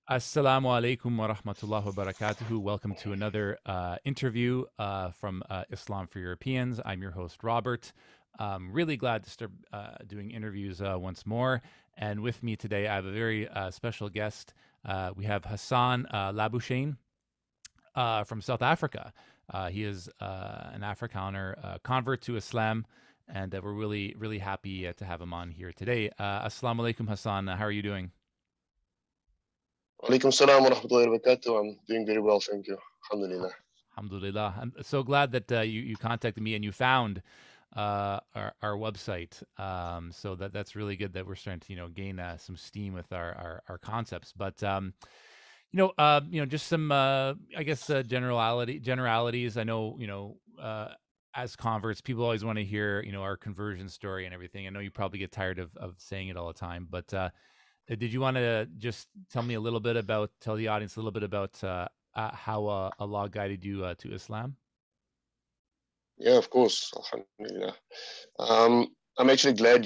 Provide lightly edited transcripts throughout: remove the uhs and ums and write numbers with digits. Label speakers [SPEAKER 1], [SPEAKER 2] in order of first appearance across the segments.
[SPEAKER 1] Assalamu alaikum wa rahmatullahi wa barakatuhu. Welcome to another interview from Islam for Europeans. I'm your host, Robert. Really glad to start doing interviews once more. And with me today, I have a very special guest. We have Hasan Labuschagne from South Africa. He is an Afrikaaner convert to Islam, and we're really happy to have him on here today. Assalamu alaikum, Hasan. How are you doing?
[SPEAKER 2] Alaikum salam wa rahmatullahi wa barakatuh. I'm doing very well, thank you. Alhamdulillah.
[SPEAKER 1] Alhamdulillah. I'm so glad that you contacted me and you found our website. So that's really good that we're starting to gain some steam with our concepts. But just some I guess generalities. I know as converts, people always want to hear our conversion story and everything. I know you probably get tired of saying it all the time, but did you want to just tell the audience a little bit about how Allah guided you to Islam?
[SPEAKER 2] Yeah, of course. Alhamdulillah. I'm actually glad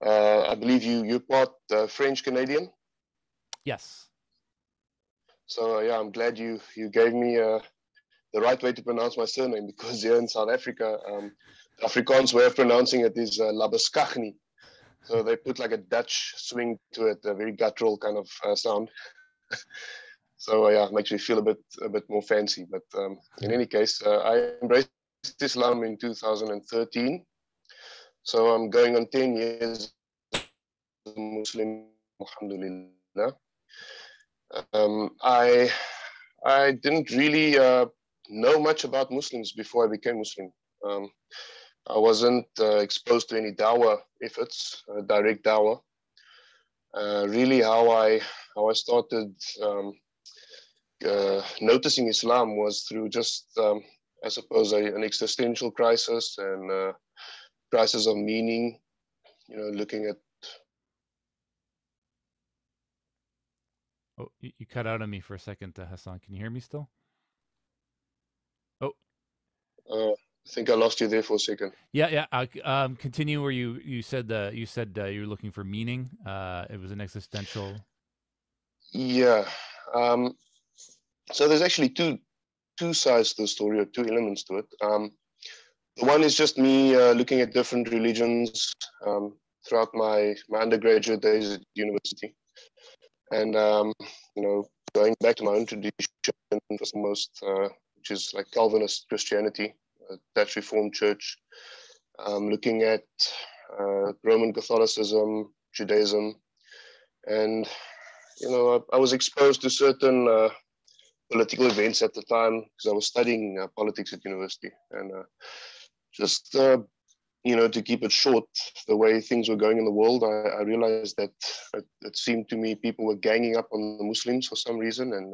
[SPEAKER 2] I believe you're part French Canadian.
[SPEAKER 1] Yes.
[SPEAKER 2] So yeah, I'm glad you gave me the right way to pronounce my surname, because here in South Africa, the Afrikaans way of pronouncing it is Labuschagne. So they put like a Dutch swing to it, a very guttural kind of sound. So yeah, it makes me feel a bit more fancy. But in any case, I embraced Islam in 2013. So I'm going on 10 years as a Muslim, alhamdulillah. I didn't really know much about Muslims before I became Muslim. I wasn't exposed to any Daw'ah efforts, direct Daw'ah. Really, how I started noticing Islam was through just, I suppose, an existential crisis and crisis of meaning. Looking at.
[SPEAKER 1] Oh, you cut out on me for a second, Hasan. Can you hear me still? Oh.
[SPEAKER 2] I think I lost you there for a second.
[SPEAKER 1] Yeah. Continue where you said you were looking for meaning. It was an existential.
[SPEAKER 2] Yeah. So there's actually two sides to the story, or two elements to it. The one is just me looking at different religions throughout my undergraduate days at university, and going back to my own tradition, which is like Calvinist Christianity, Dutch Reformed Church, looking at Roman Catholicism, Judaism, and I was exposed to certain political events at the time because I was studying politics at university, and just to keep it short, the way things were going in the world, I realized that it seemed to me people were ganging up on the Muslims for some reason, and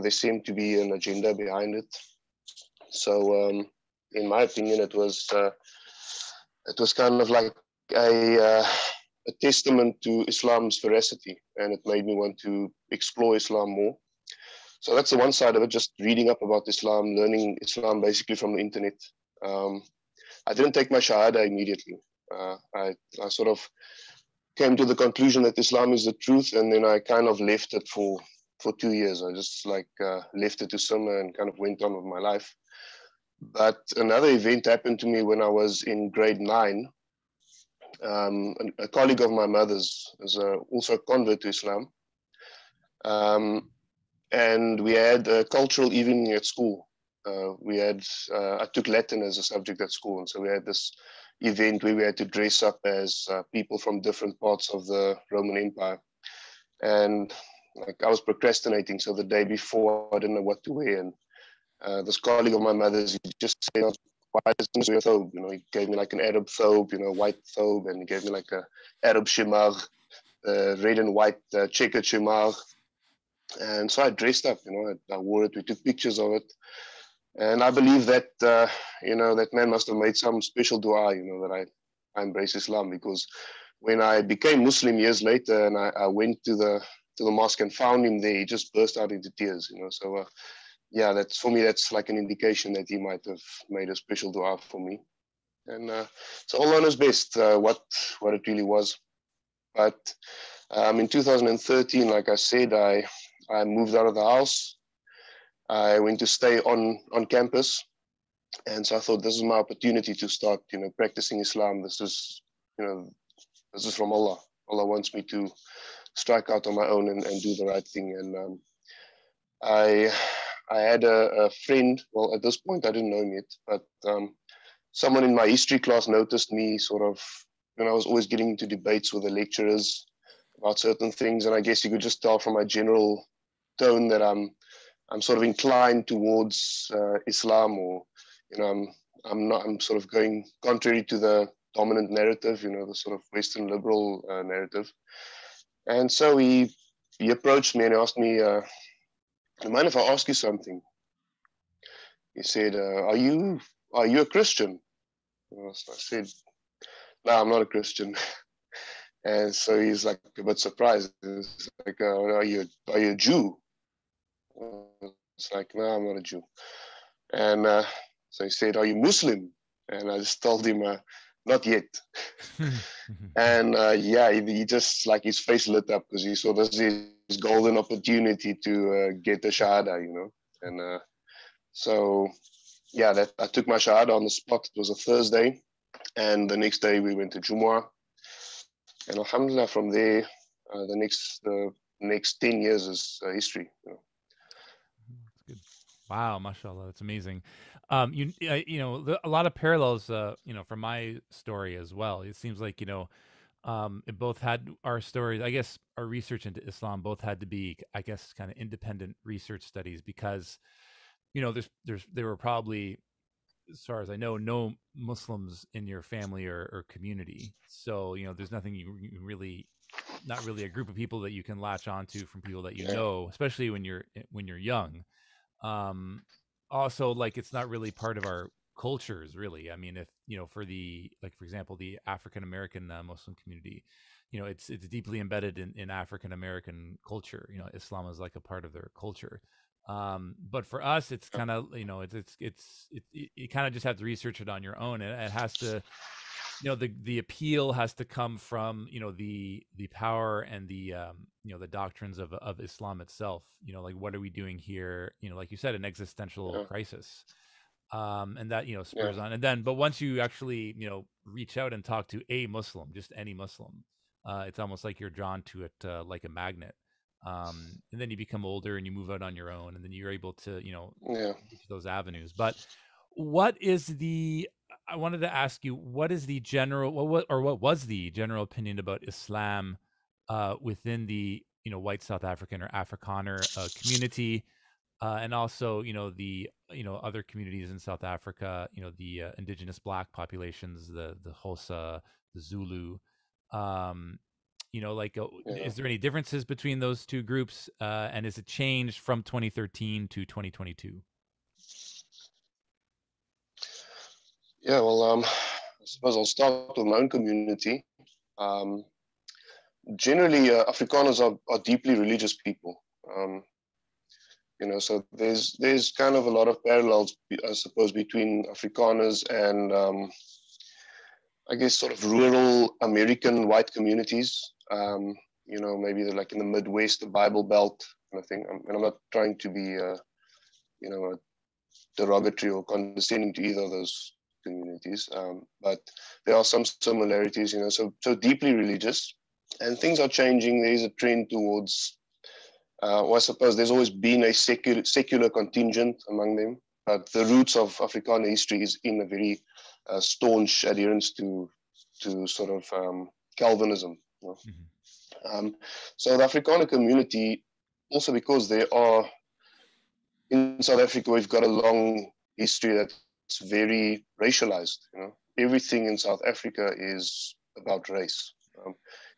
[SPEAKER 2] there seemed to be an agenda behind it. So, in my opinion, it was kind of like a testament to Islam's veracity, and it made me want to explore Islam more. So that's the one side of it, just reading up about Islam, learning Islam basically from the internet. I didn't take my Shahada immediately. I sort of came to the conclusion that Islam is the truth, and then I kind of left it for 2 years. I just left it to simmer and kind of went on with my life. But another event happened to me when I was in grade 9. A colleague of my mother's is also a convert to Islam. And we had a cultural evening at school. I took Latin as a subject at school, and so we had this event where we had to dress up as people from different parts of the Roman Empire. And I was procrastinating, so the day before I didn't know what to wear, and this colleague of my mother's, he just said, "Why doesn't you wear a thobe?" He gave me like an Arab thobe, white thobe, and he gave me like a Arab shimar, red and white checkered shimar. And so I dressed up, I wore it. We took pictures of it. And I believe that, that man must have made some special dua, that I embrace Islam, because when I became Muslim years later and I went to the mosque and found him there, he just burst out into tears, So, yeah, for me, that's like an indication that he might have made a special dua for me. And so Allah knows best what it really was. But In 2013, like I said, I moved out of the house. I went to stay on campus. And so I thought, this is my opportunity to start, practicing Islam. This is from Allah. Allah wants me to strike out on my own and do the right thing. And I had a friend. Well, at this point, I didn't know him yet, but someone in my history class noticed me sort of, I was always getting into debates with the lecturers about certain things. And I guess you could just tell from my general tone that I'm sort of inclined towards Islam, or I'm sort of going contrary to the dominant narrative, the sort of Western liberal narrative. And so he approached me and asked me, "Do you mind if I ask you something?" He said, "Are you a Christian?" I said, "No, I'm not a Christian." And so he's like a bit surprised. He's like, "Are you a Jew?" It's like, "No, I'm not a Jew." And so he said, "Are you Muslim?" And I just told him, "Not yet." And he just, like, his face lit up because he saw this is his golden opportunity to get the Shahada, And so, that I took my Shahada on the spot. It was a Thursday. And the next day we went to Jumu'ah. And alhamdulillah, from there, the next 10 years is history.
[SPEAKER 1] That's good. Wow, mashallah, that's amazing. A lot of parallels, from my story as well. It seems like, it both had our stories. I guess our research into Islam both had to be, I guess, kind of independent research studies because, there were probably, as far as I know, no Muslims in your family or community. So, there's nothing you really, not really a group of people that you can latch onto from people that know, especially when you're young. Also, like, it's not really part of our cultures, really. I mean, if for example, the African American Muslim community, it's deeply embedded in African American culture. Islam is like a part of their culture. But for us, it's kind of, you kind of just have to research it on your own, and it has to, the appeal has to come from, the power and the the doctrines of Islam itself. Like, what are we doing here? Like you said, an existential crisis. And that, spurs on. And then, but once you actually, reach out and talk to a Muslim, just any Muslim, it's almost like you're drawn to it like a magnet. And then you become older and you move out on your own, and then you're able to, reach those avenues. But I wanted to ask you, what is the general, what was the general opinion about Islam within the, white South African or Afrikaner community? And also, the other communities in South Africa, the indigenous Black populations, the Xhosa, the Zulu. Is there any differences between those two groups? And is it changed from 2013 to 2022?
[SPEAKER 2] Yeah, well, I suppose I'll start with my own community. Generally, Afrikaners are deeply religious people. So there's kind of a lot of parallels, I suppose, between Afrikaners and I guess sort of rural American white communities. Maybe they're like in the Midwest, the Bible Belt kind of thing. And I'm not trying to be, derogatory or condescending to either of those communities, but there are some similarities. So deeply religious, and things are changing. There is a trend towards. I suppose there's always been a secular contingent among them, but the roots of Afrikaner history is in a very staunch adherence to sort of Calvinism. So the Afrikaner community, also because they are in South Africa, we've got a long history that's very racialized. Everything in South Africa is about race.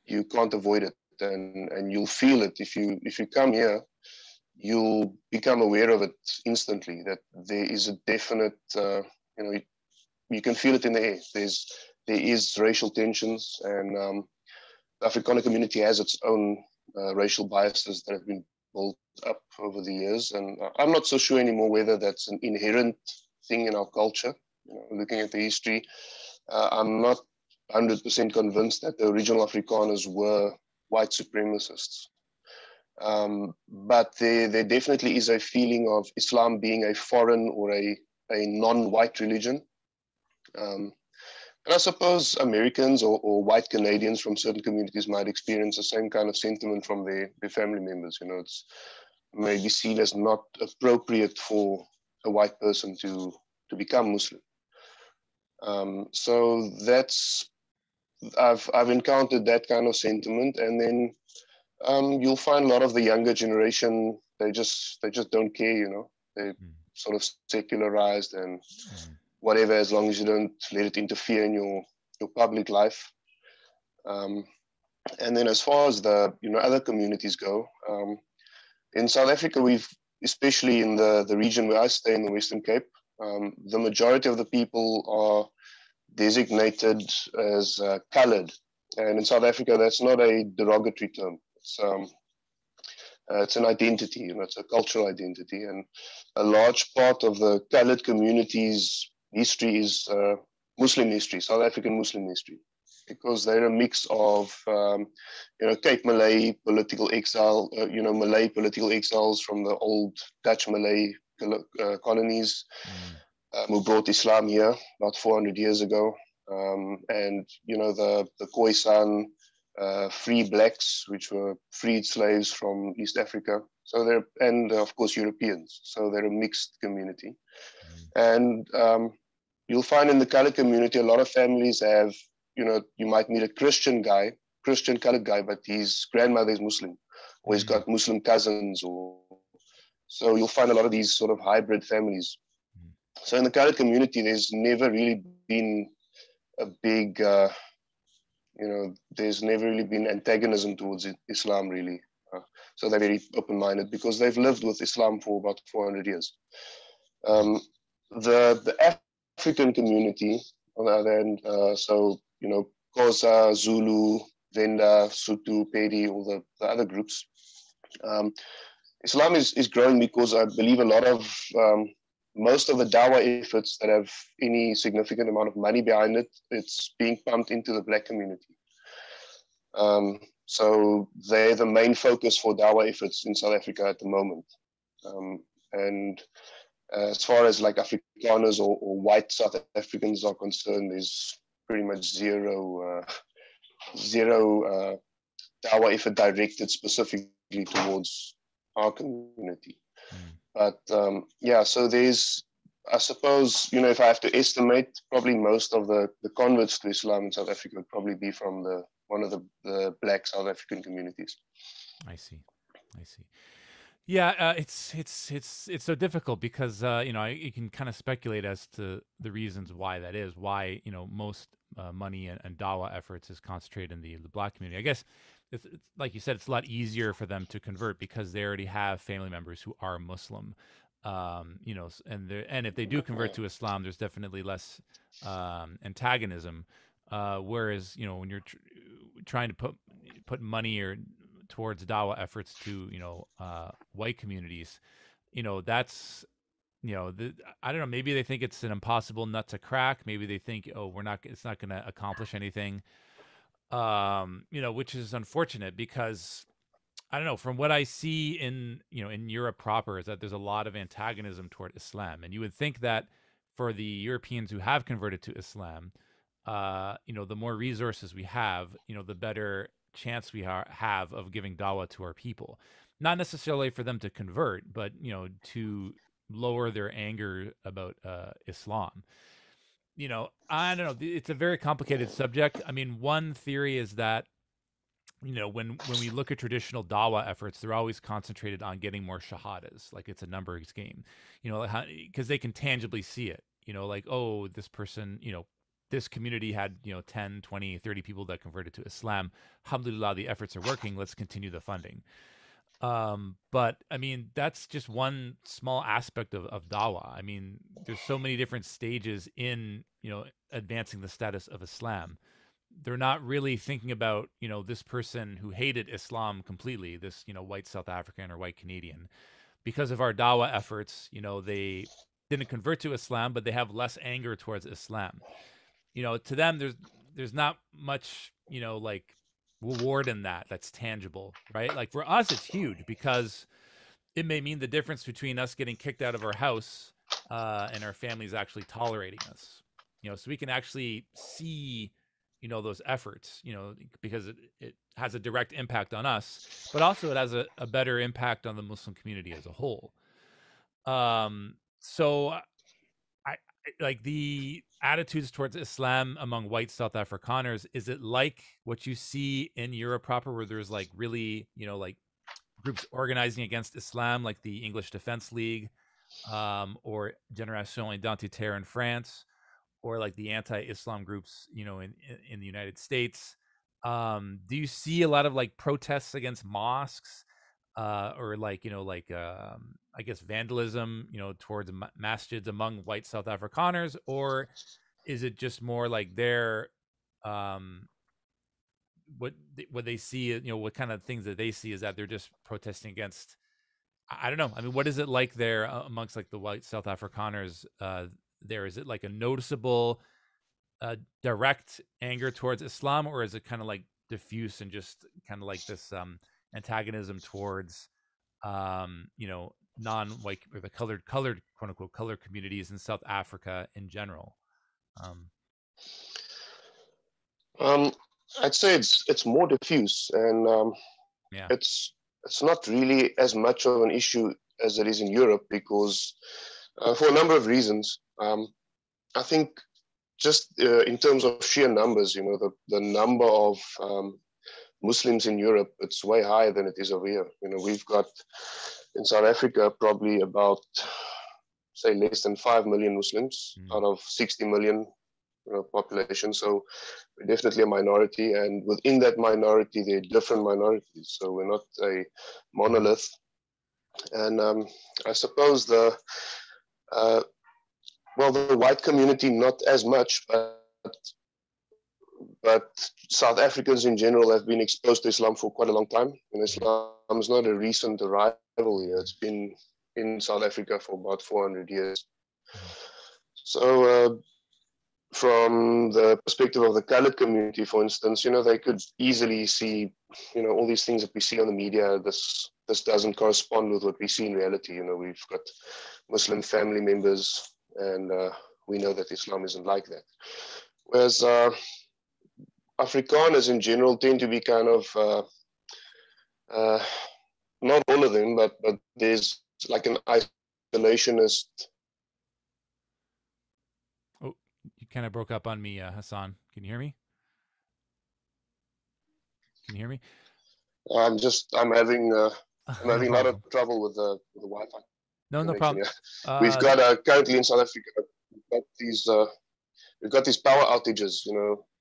[SPEAKER 2] You can't avoid it. And you'll feel it if you come here. You'll become aware of it instantly. That there is a definite, you can feel it in the air. There is racial tensions, and the Afrikaner community has its own racial biases that have been built up over the years. And I'm not so sure anymore whether that's an inherent thing in our culture. Looking at the history, I'm not 100% convinced that the original Afrikaners were white supremacists. But there definitely is a feeling of Islam being a foreign or a non-white religion. And I suppose Americans or white Canadians from certain communities might experience the same kind of sentiment from their family members. You know, it's maybe seen as not appropriate for a white person to become Muslim. So that's, I've encountered that kind of sentiment, and then you'll find a lot of the younger generation, they just don't care, you know. They sort of secularized and whatever, as long as you don't let it interfere in your public life. And then as far as the other communities go, in South Africa, we've, especially in the region where I stay in the Western Cape, the majority of the people are designated as colored. And in South Africa, that's not a derogatory term. It's an identity, you know, it's a cultural identity. And a large part of the colored community's history is Muslim history, South African Muslim history, because they're a mix of, Cape Malay political exile, Malay political exiles from the old Dutch Malay colonies who brought Islam here about 400 years ago. And, the Khoisan free blacks, which were freed slaves from East Africa. So and of course, Europeans. So they're a mixed community. And you'll find in the colored community, a lot of families have, you might meet a Christian colored guy, but his grandmother is Muslim, or he's got Muslim cousins, so you'll find a lot of these sort of hybrid families. So in the colored community, there's never really been a big, there's never really been antagonism towards Islam, really. So they're very open-minded because they've lived with Islam for about 400 years. The African community, on the other hand, Xhosa, Zulu, Venda, Sotho, Pedi, all the other groups. Islam is growing because I believe a lot of, most of the Daw'ah efforts that have any significant amount of money behind it, it's being pumped into the black community. So they're the main focus for Daw'ah efforts in South Africa at the moment. And as far as like Afrikaners or white South Africans are concerned, there's pretty much zero Daw'ah effort directed specifically towards our community. But so there's, I suppose, if I have to estimate, probably most of the converts to Islam in South Africa would probably be from one of the black South African communities.
[SPEAKER 1] I see. Yeah, it's so difficult because you can kind of speculate as to the reasons why that is. Why most money and Dawah efforts is concentrated in the black community. I guess it's like you said, it's a lot easier for them to convert because they already have family members who are Muslim. And if they do convert to Islam, there's definitely less antagonism. Whereas when you're trying to put money or towards Dawah efforts to white communities, that's I don't know, maybe they think it's an impossible nut to crack. Maybe they think, it's not going to accomplish anything, which is unfortunate because I don't know, from what I see in Europe proper is that there's a lot of antagonism toward Islam, and you would think that for the Europeans who have converted to Islam, the more resources we have, the better chance we have of giving Dawah to our people. Not necessarily for them to convert, but to lower their anger about Islam. I don't know. It's a very complicated subject. I mean, one theory is that when we look at traditional Dawah efforts, they're always concentrated on getting more shahadas, like it's a numbers game. Because they can tangibly see it. Like, oh, this person, this community had 10, 20, 30 people that converted to Islam. Alhamdulillah, the efforts are working. Let's continue the funding. But I mean, that's just one small aspect of Dawah. I mean, there's so many different stages in advancing the status of Islam. They're not really thinking about this person who hated Islam completely, this white South African or white Canadian, because of our Dawah efforts. They didn't convert to Islam, but they have less anger towards Islam. To them, there's not much, like reward in that's tangible, right? Like for us, it's huge because it may mean the difference between us getting kicked out of our house and our families actually tolerating us. So we can actually see, those efforts, because it has a direct impact on us, but also it has a better impact on the Muslim community as a whole. So I like the attitudes towards Islam among white South Afrikaners. Is it like what you see in Europe proper, where there's like really, like groups organizing against Islam, like the English Defense League, or Génération Identitaire in France, or like the anti-Islam groups, in the United States? Do you see a lot of like protests against mosques, or like, I guess vandalism, towards masjids among white South Afrikaners, or is it just more like their what they see, what kind of things that they see is that they're just protesting against, I don't know. I mean, what is it like there amongst like the white South Afrikaners there? Is it like a noticeable direct anger towards Islam, or is it kind of like diffuse and just kind of like this antagonism towards non-white or the colored quote unquote colored communities in South Africa in general?
[SPEAKER 2] I'd say it's more diffuse, and
[SPEAKER 1] Yeah.
[SPEAKER 2] it's not really as much of an issue as it is in Europe, because for a number of reasons. I think just in terms of sheer numbers, the number of Muslims in Europe, it's way higher than it is over here. We've got in South Africa probably about, say, less than 5 million Muslims out of 60 million population. So we're definitely a minority, and within that minority, there are different minorities. So we're not a monolith. And I suppose the white community, not as much, but South Africans in general have been exposed to Islam for quite a long time. And Islam is not a recent arrival here. It's been in South Africa for about 400 years. So from the perspective of the colored community, for instance, they could easily see, all these things that we see on the media. This doesn't correspond with what we see in reality. We've got Muslim family members, and we know that Islam isn't like that. Whereas Afrikaners in general tend to be kind of, not all of them, but there's like an isolationist.
[SPEAKER 1] Oh, you kind of broke up on me, Hasan. Can you hear me? Can you hear me?
[SPEAKER 2] I'm having a lot of
[SPEAKER 1] problem.
[SPEAKER 2] trouble with the Wi-Fi.
[SPEAKER 1] No problem.
[SPEAKER 2] We've got currently in South Africa, we've got these power outages,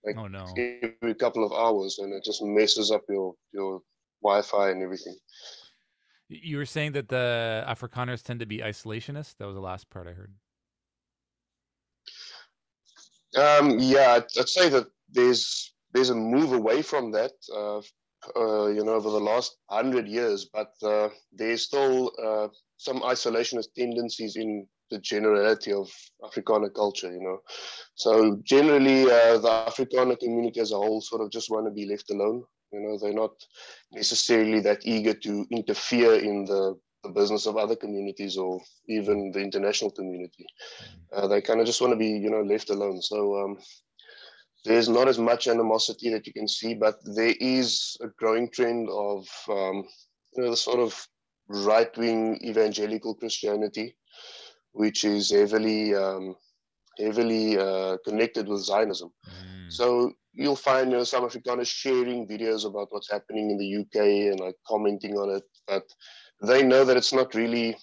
[SPEAKER 2] like
[SPEAKER 1] Oh no.
[SPEAKER 2] every couple of hours, and it just messes up your Wi-Fi and everything.
[SPEAKER 1] You were saying that the Afrikaners tend to be isolationists? That was the last part I heard.
[SPEAKER 2] Yeah, I'd say that there's a move away from that, over the last 100 years, but there's still some isolationist tendencies in the generality of Afrikaner culture, So generally, the Afrikaner community as a whole sort of just want to be left alone. They're not necessarily that eager to interfere in the business of other communities or even the international community. They kind of just want to be, left alone. So there's not as much animosity that you can see, but there is a growing trend of, the sort of right-wing evangelical Christianity, which is heavily connected with Zionism. So you'll find some Afrikaners sharing videos about what's happening in the UK and like commenting on it, but they know that it's not a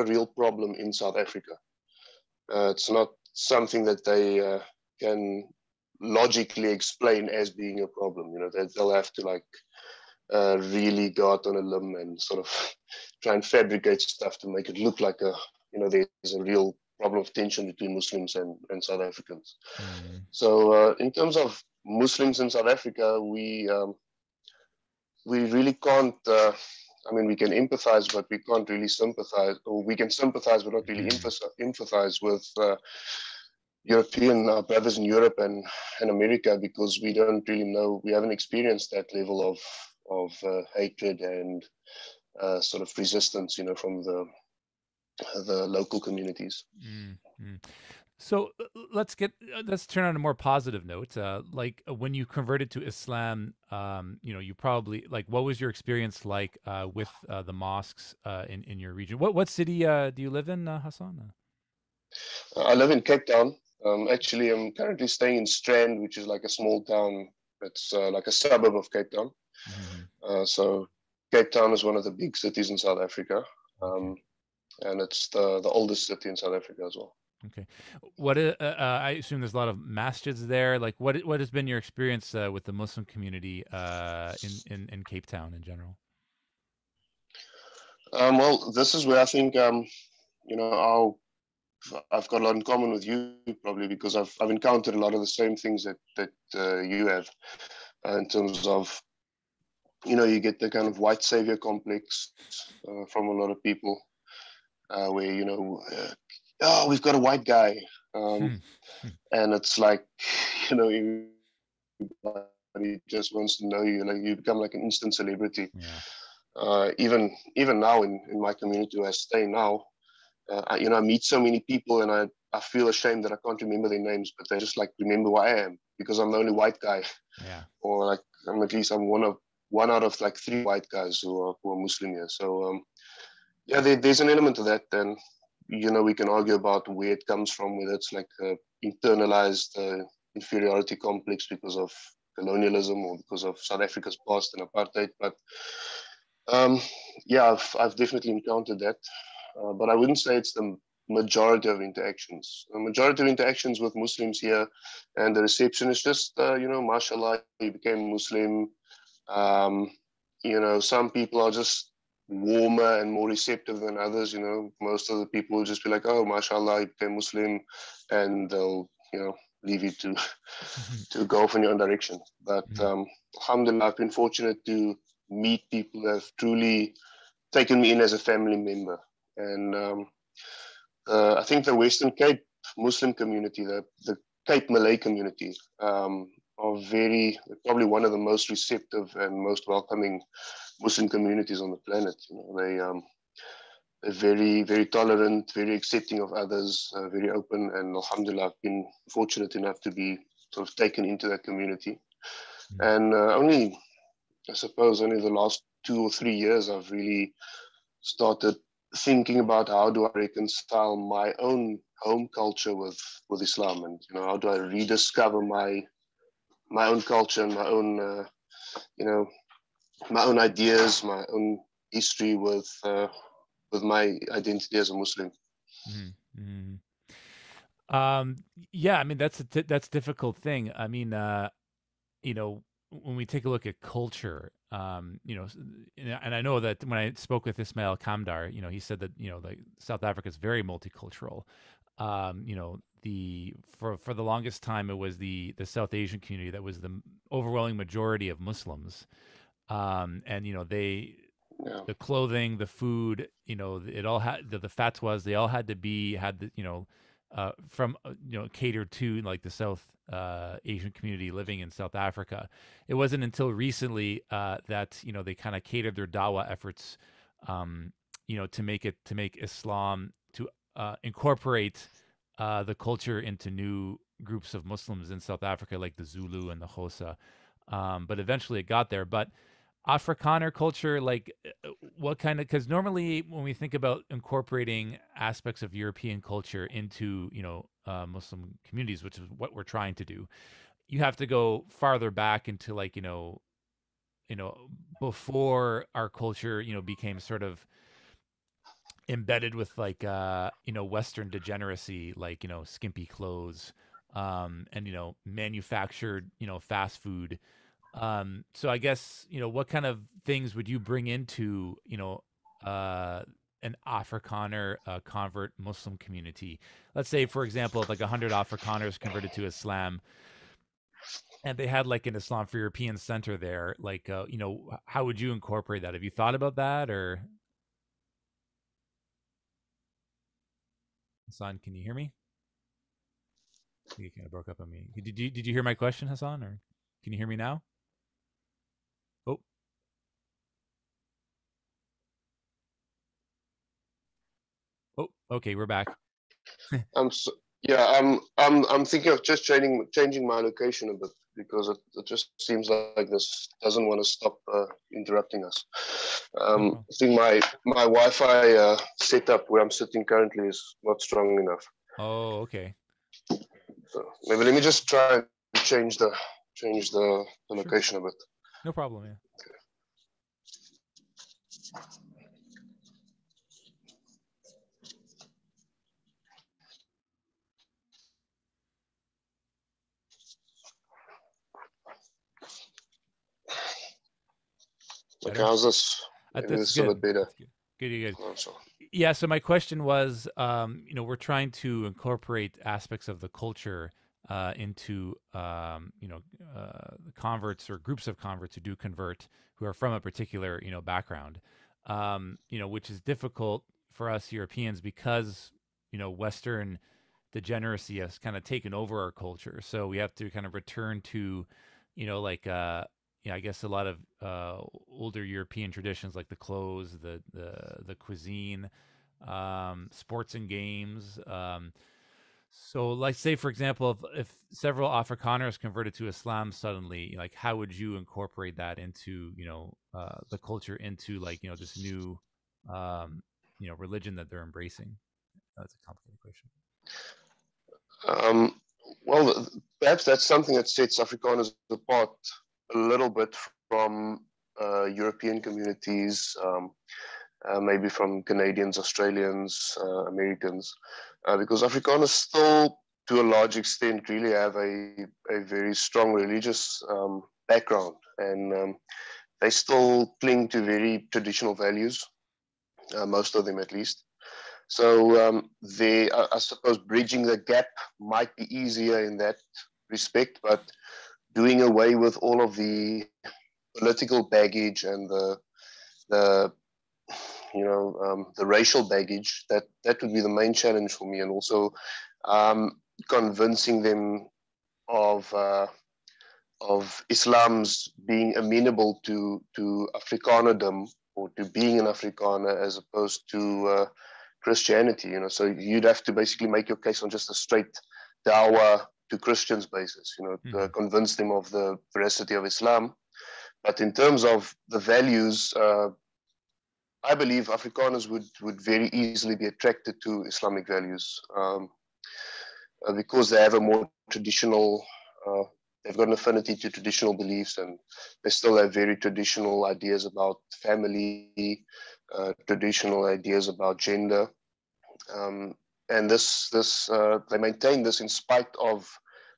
[SPEAKER 2] real problem in South Africa. It's not something that they can logically explain as being a problem. They'll have to really go out on a limb and sort of try and fabricate stuff to make it look like there's a real problem of tension between Muslims and South Africans. So in terms of Muslims in South Africa, we really can't, we can empathize, but we can't really sympathize, or we can sympathize, but not really empathize with, European brothers in Europe and America, because we don't really know, we haven't experienced that level of hatred and sort of resistance, from the local communities.
[SPEAKER 1] Mm-hmm. So let's turn on a more positive note. Like when you converted to Islam, you probably what was your experience like with the mosques in your region? What city do you live in, Hasan?
[SPEAKER 2] I live in Cape Town. Actually, I'm currently staying in Strand, which is like a small town. It's like a suburb of Cape Town.
[SPEAKER 1] Mm-hmm.
[SPEAKER 2] So Cape Town is one of the big cities in South Africa,
[SPEAKER 1] Okay.
[SPEAKER 2] and it's the oldest city in South Africa as well.
[SPEAKER 1] Okay. I assume there's a lot of masjids there. Like, what has been your experience with the Muslim community in Cape Town in general?
[SPEAKER 2] Well, this is where I think I've got a lot in common with you, probably because I've encountered a lot of the same things that you have, in terms of you get the kind of white savior complex from a lot of people, where oh, we've got a white guy,
[SPEAKER 1] Hmm.
[SPEAKER 2] and it's like everybody just wants to know you. Like you become like an instant celebrity.
[SPEAKER 1] Yeah.
[SPEAKER 2] Even now in my community where I stay now, I meet so many people, and I feel ashamed that I can't remember their names, but they just like remember who I am because I'm the only white guy,
[SPEAKER 1] Yeah.
[SPEAKER 2] or like I'm one out of like three white guys who are Muslim here. So yeah, there's an element of that. And we can argue about where it comes from, whether it's like internalized inferiority complex because of colonialism or because of South Africa's past and apartheid. But um, yeah, I've definitely encountered that. But I wouldn't say it's the majority of interactions. The majority of interactions with Muslims here, and the reception is just, mashallah, he became Muslim. Um, some people are just warmer and more receptive than others. Most of the people will just be like, oh, mashallah, he became Muslim, and they'll, leave you to to go off in your own direction. But alhamdulillah, I've been fortunate to meet people that have truly taken me in as a family member. And I think the Western Cape Muslim community, the Cape Malay community, are probably one of the most receptive and most welcoming Muslim communities on the planet. They're very, very tolerant, very accepting of others, very open. And alhamdulillah, I've been fortunate enough to be sort of taken into that community. And I suppose only the last 2 or 3 years, I've really started thinking about how do I reconcile my own home culture with Islam, and how do I rediscover my own culture and my own ideas, my own history with my identity as a Muslim.
[SPEAKER 1] Mm-hmm. Yeah, I mean that's a difficult thing. I mean, when we take a look at culture, and I know that when I spoke with Ismail Kamdar, he said that like South Africa is very multicultural. For the longest time, it was the South Asian community that was the overwhelming majority of Muslims, and
[SPEAKER 2] Yeah.
[SPEAKER 1] the clothing, the food, it all had the fatwas. They all had to from catered to like the South Asian community living in South Africa. It wasn't until recently that they kind of catered their Daw'ah efforts, to make Islam to incorporate the culture into new groups of Muslims in South Africa, like the Zulu and the Xhosa. But eventually it got there. But Afrikaner culture, like what kind of, because normally when we think about incorporating aspects of European culture into, Muslim communities, which is what we're trying to do, you have to go farther back into like, before our culture, became sort of embedded with like, Western degeneracy, like, skimpy clothes, and, manufactured, fast food. So I guess, what kind of things would you bring into, an Afrikaner convert Muslim community? Let's say, for example, if like 100 Afrikaners converted to Islam and they had like an Islam for European center there, like, how would you incorporate that? Have you thought about that, or Hassan, can you hear me? You kind of broke up on me. Did you hear my question, Hasan, or can you hear me now? Oh, oh, okay, we're back.
[SPEAKER 2] I'm so, yeah, I'm thinking of just changing my location a bit because it just seems like this doesn't want to stop interrupting us.
[SPEAKER 1] No problem.
[SPEAKER 2] I think my Wi-Fi setup where I'm sitting currently is not strong enough.
[SPEAKER 1] Oh, okay.
[SPEAKER 2] So maybe let me just try and change the
[SPEAKER 1] Sure.
[SPEAKER 2] location a bit.
[SPEAKER 1] No problem. Yeah.
[SPEAKER 2] Okay,
[SPEAKER 1] Better?
[SPEAKER 2] how's this? Maybe
[SPEAKER 1] That's
[SPEAKER 2] this is a bit
[SPEAKER 1] good.
[SPEAKER 2] better.
[SPEAKER 1] That's good. Good, good.
[SPEAKER 2] Also,
[SPEAKER 1] Yeah, so my question was, we're trying to incorporate aspects of the culture into, converts or groups of converts who do convert, who are from a particular, background, which is difficult for us Europeans because, Western degeneracy has kind of taken over our culture. So we have to kind of return to, like, I guess a lot of older European traditions like the clothes, the cuisine, sports and games. So, like, say for example, if several Afrikaners converted to Islam suddenly, like, how would you incorporate that into the culture, into like this new religion that they're embracing? That's a complicated question.
[SPEAKER 2] um, well, perhaps that's something that sets Afrikaners apart a little bit from European communities, maybe from Canadians, Australians, Americans, because Afrikaners still, to a large extent, really have a very strong religious background, and they still cling to very traditional values, most of them at least. So I suppose bridging the gap might be easier in that respect, but doing away with all of the political baggage and the the racial baggage, that would be the main challenge for me, and also convincing them of Islam's being amenable to Afrikanerdom, or to being an Afrikaner, as opposed to Christianity. So you'd have to basically make your case on just a straight Daw'ah to Christians basis. To
[SPEAKER 1] Hmm.
[SPEAKER 2] convince them of the veracity of Islam. But in terms of the values, I believe Afrikaners would very easily be attracted to Islamic values, because they have a more traditional, they've got an affinity to traditional beliefs, and they still have very traditional ideas about family, traditional ideas about gender. And they maintain this in spite of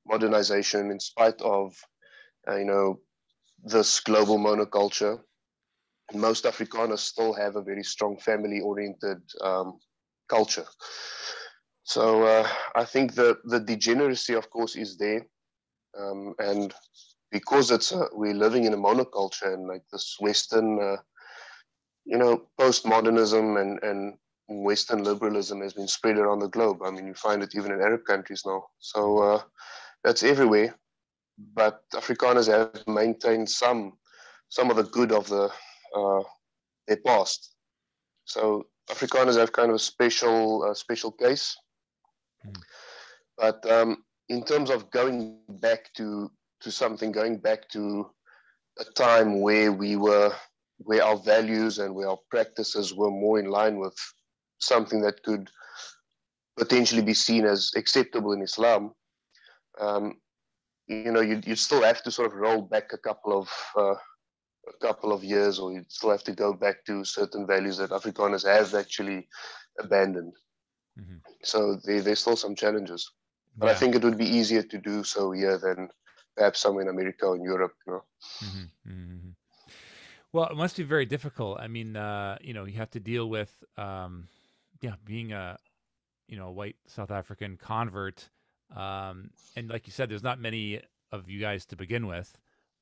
[SPEAKER 2] modernization, in spite of, this global monoculture. Most Afrikaners still have a very strong family-oriented culture. So I think the degeneracy, of course, is there, and because we're living in a monoculture, and like this Western, postmodernism and Western liberalism has been spread around the globe. I mean, you find it even in Arab countries now. So that's everywhere. But Afrikaners have maintained some of the good of their past. So Afrikaners have kind of a special case.
[SPEAKER 1] Hmm.
[SPEAKER 2] But in terms of going back to something, going back to a time where our values and where our practices were more in line with something that could potentially be seen as acceptable in Islam, um, you still have to sort of roll back a couple of years, or you still have to go back to certain values that Afrikaners have actually abandoned.
[SPEAKER 1] Hmm.
[SPEAKER 2] So there's still some challenges, but I
[SPEAKER 1] Yeah.
[SPEAKER 2] think it would be easier to do so here than perhaps somewhere in America or in Europe.
[SPEAKER 1] Hmm. Hmm. Well, it must be very difficult. I mean, you have to deal with, being a white South African convert, and like you said, there's not many of you guys to begin with,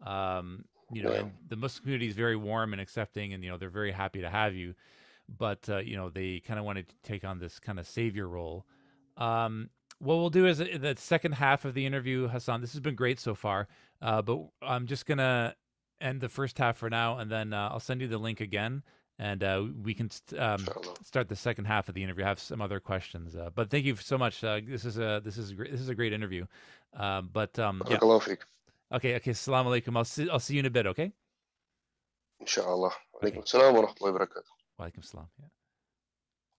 [SPEAKER 2] Yeah.
[SPEAKER 1] and the Muslim community is very warm and accepting, and they're very happy to have you, but they kind of want to take on this kind of savior role. Um, What we'll do is the second half of the interview, Hasan. This has been great so far, but I'm just gonna end the first half for now, and then I'll send you the link again, and we can
[SPEAKER 2] Inshallah.
[SPEAKER 1] start the second half of the interview. I have some other questions, but thank you so much. This is a great interview. Yeah.
[SPEAKER 2] Barakallahu feek.
[SPEAKER 1] Okay. Assalamu alaikum. I'll see you in a bit. Okay.
[SPEAKER 2] Inshallah.
[SPEAKER 1] Okay.
[SPEAKER 2] Alaikum salam wa rahmatullahi wa barakatuh.
[SPEAKER 1] Walaikum salam. Yeah.